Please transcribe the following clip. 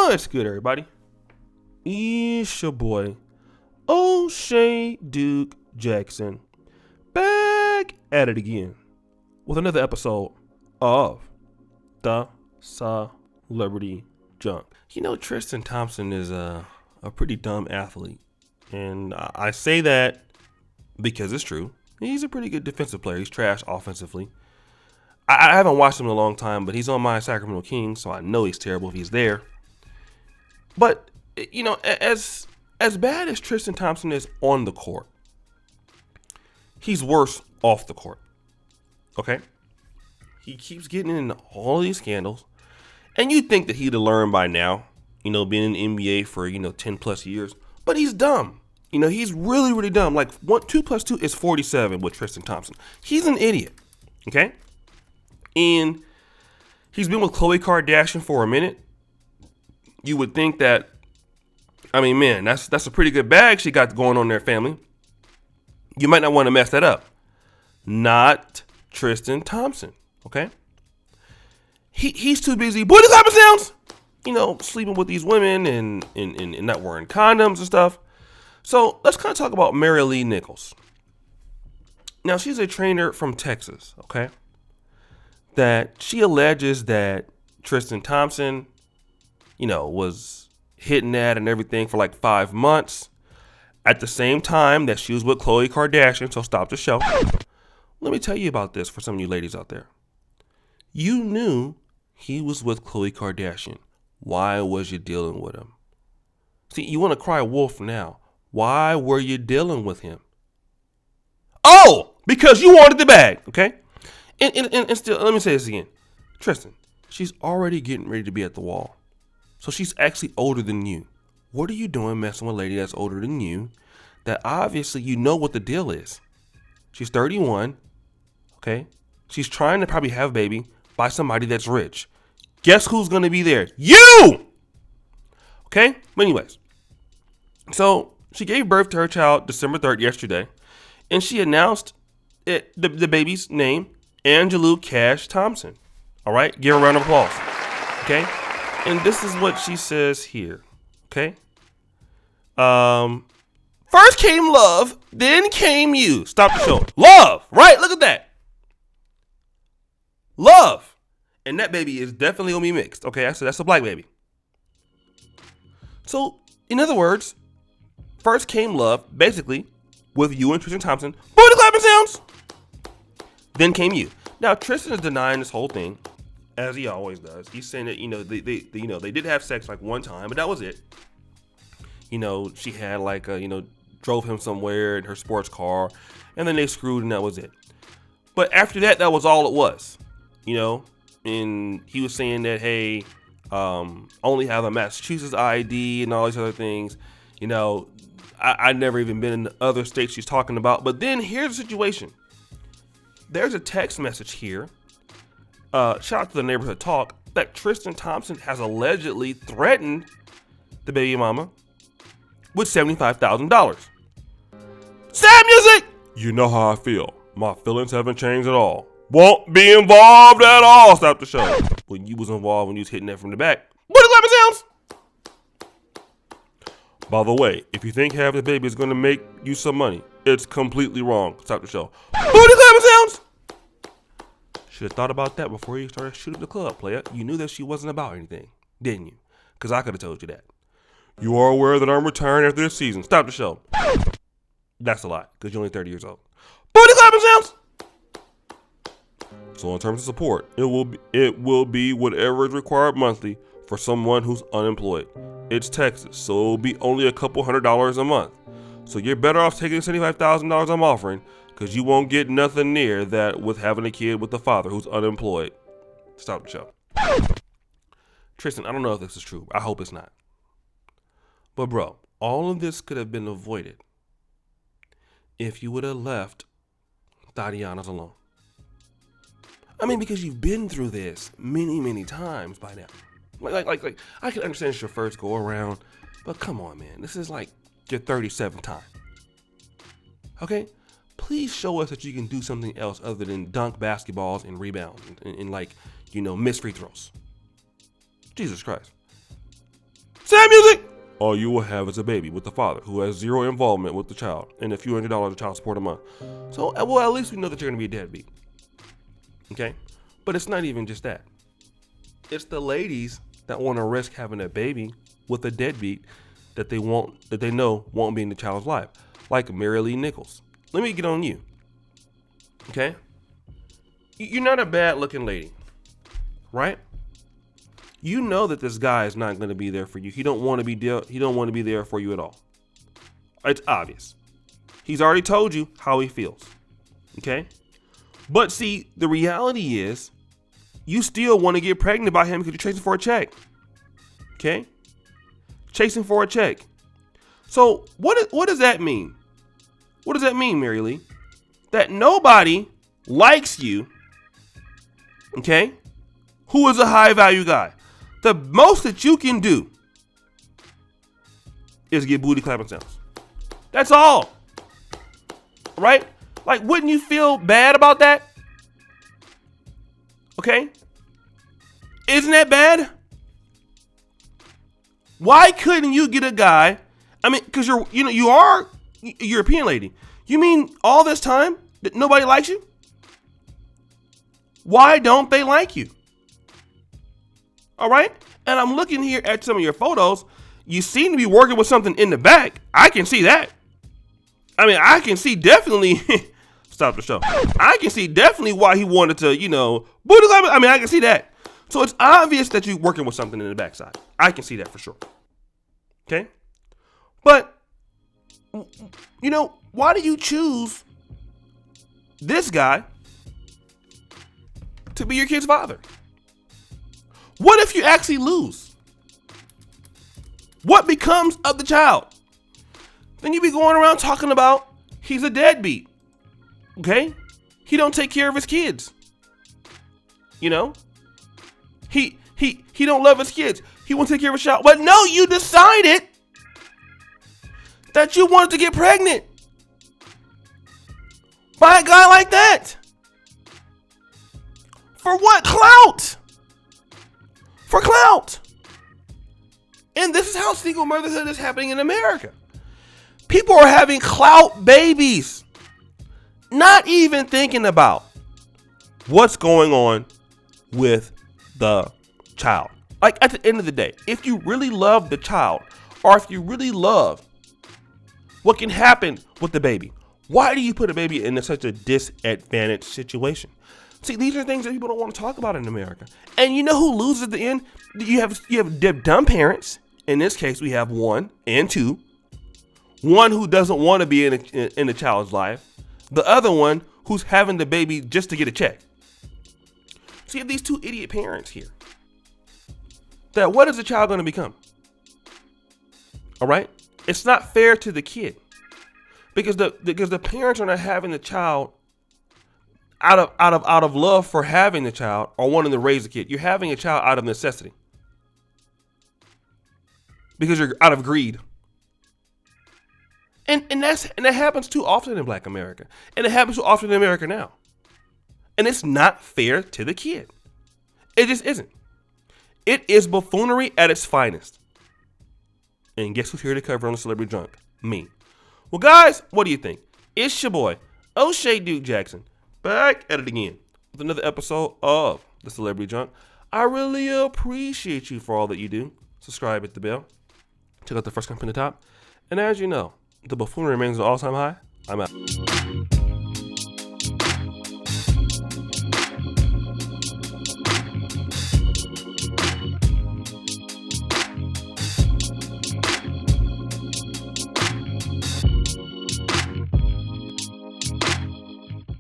What's good, everybody? It's your boy, O'Shea Duke Jackson, back at it again with another episode of the Celebrity Junk. You know, Tristan Thompson is a pretty dumb athlete, and I say that because it's true. He's a pretty good defensive player. He's trash offensively. I haven't watched him in a long time, but he's on my Sacramento Kings, so I know he's terrible if he's there. But, you know, as bad as Tristan Thompson is on the court, he's worse off the court. Okay? He keeps getting into all these scandals. And you'd think that he'd have learned by now, you know, being in the NBA for, 10 plus years. But he's dumb. You know, he's really, really dumb. Like, 2 plus 2 is 47 with Tristan Thompson. He's an idiot. Okay? And he's been with Khloe Kardashian for a minute. You would think that, I mean, man, that's a pretty good bag she got going on in their family. You might not want to mess that up. Not Tristan Thompson, okay? He's too busy booty clapping sounds, sleeping with these women and not wearing condoms and stuff. So let's kind of talk about Maralee Nichols. Now, she's a trainer from Texas, okay? That she alleges that Tristan Thompson, was hitting that and everything for like 5 months at the same time that she was with Khloe Kardashian. So stop the show. Let me tell you about this for some of you ladies out there. You knew he was with Khloe Kardashian. Why was you dealing with him? See, you want to cry wolf now. Why were you dealing with him? Oh, because you wanted the bag, okay? And still, let me say this again. Tristan, she's already getting ready to be at the wall. So she's actually older than you. What are you doing messing with a lady that's older than you that obviously you know what the deal is? She's 31, okay? She's trying to probably have a baby by somebody that's rich. Guess who's going to be there? You! Okay? But anyways, so she gave birth to her child December 3rd yesterday, and she announced the baby's name, Angelou Cash Thompson. All right? Give her a round of applause. Okay? And this is what she says here. Okay? First came love, then came you. Stop the show. Love, right? Look at that. Love. And that baby is definitely gonna be mixed. Okay, that's a black baby. So, in other words, first came love, basically, with you and Tristan Thompson. Booty clapping sounds. Then came you. Now, Tristan is denying this whole thing, as he always does. He's saying that, they did have sex like one time, but that was it. She had drove him somewhere in her sports car, and then they screwed, and that was it. But after that, that was all it was, and he was saying that, hey, only have a Massachusetts ID and all these other things. I never even been in the other states she's talking about. But then here's the situation. There's a text message here. Shout out to the neighborhood talk that Tristan Thompson has allegedly threatened the baby mama with $75,000. Sad music. You know how I feel. My feelings haven't changed at all. Won't be involved at all. Stop the show. When you was involved when you was hitting that from the back. What the clapping sounds? By the way, if you think having a baby is going to make you some money, it's completely wrong. Stop the show. Booty clapping sounds. Should have thought about that before you started shooting the club, player. You knew that she wasn't about anything, didn't you? Because I could have told you that. You are aware that I'm retiring after this season. Stop the show. That's a lie, because you're only 30 years old. Booty clapping sounds. So in terms of support, it will be whatever is required monthly for someone who's unemployed. It's Texas, so it'll be only a couple $100 a month. So you're better off taking $75,000 I'm offering, because you won't get nothing near that with having a kid with a father who's unemployed. Stop the show. Tristan, I don't know if this is true. I hope it's not. But bro, all of this could have been avoided if you would have left Tatiana's alone. I mean, because you've been through this many, many times by now. Like, I can understand it's your first go around, but come on, man. This is like your 37th time. Okay? Please show us that you can do something else other than dunk basketballs and rebound and miss free throws. Jesus Christ. Sad music. All you will have is a baby with the father who has zero involvement with the child and a few $100s of child support a month. So, well, at least we know that you're going to be a deadbeat. Okay? But it's not even just that. It's the ladies that want to risk having a baby with a deadbeat that they know won't be in the child's life. Like Maralee Nichols. Let me get on you. Okay? You're not a bad looking lady. Right? You know that this guy is not going to be there for you. He don't want to be there for you at all. It's obvious. He's already told you how he feels. Okay? But see, the reality is you still want to get pregnant by him because you're chasing for a check. Okay? Chasing for a check. So what does that mean? What does that mean, Maralee? That nobody likes you, okay, who is a high value guy. The most that you can do is get booty clapping sounds. That's all. Right? Like, wouldn't you feel bad about that? Okay? Isn't that bad? Why couldn't you get a guy? I mean, because you are a European lady. You mean all this time that nobody likes you? Why don't they like you? All right? And I'm looking here at some of your photos. You seem to be working with something in the back. I can see that. I mean, I can see definitely. Stop the show. I can see definitely why he wanted to, booty clap. I mean, I can see that. So it's obvious that you're working with something in the backside. I can see that for sure. Okay? But, why do you choose this guy to be your kid's father? What if you actually lose? What becomes of the child? Then you be going around talking about he's a deadbeat. Okay? He don't take care of his kids. He don't love his kids. He won't take care of his child. But no, you decided that you wanted to get pregnant by a guy like that. For what? Clout. For clout. And this is how single motherhood is happening in America. People are having clout babies, not even thinking about what's going on with the child. Like, at the end of the day, if you really love the child, or if you really love what can happen with the baby, why do you put a baby in such a disadvantaged situation? See, these are things that people don't want to talk about in America. And you know who loses at the end? You have dumb parents. In this case, we have 1 and 2. One who doesn't want to be in the child's life. The other one who's having the baby just to get a check. So you have these 2 idiot parents here. That what is the child going to become? All right? It's not fair to the kid. Because the parents are not having the child out of love for having the child or wanting to raise the kid. You're having a child out of necessity. Because you're out of greed. And that happens too often in Black America. And it happens too often in America now. And it's not fair to the kid. It just isn't. It is buffoonery at its finest. And guess who's here to cover on the Celebrity Drunk? Me. Well, guys, what do you think? It's your boy, O'Shea Duke Jackson, back at it again with another episode of the Celebrity Drunk. I really appreciate you for all that you do. Subscribe, hit the bell. Check out the first comment in the top. And as you know, the buffoonery remains an all-time high. I'm out.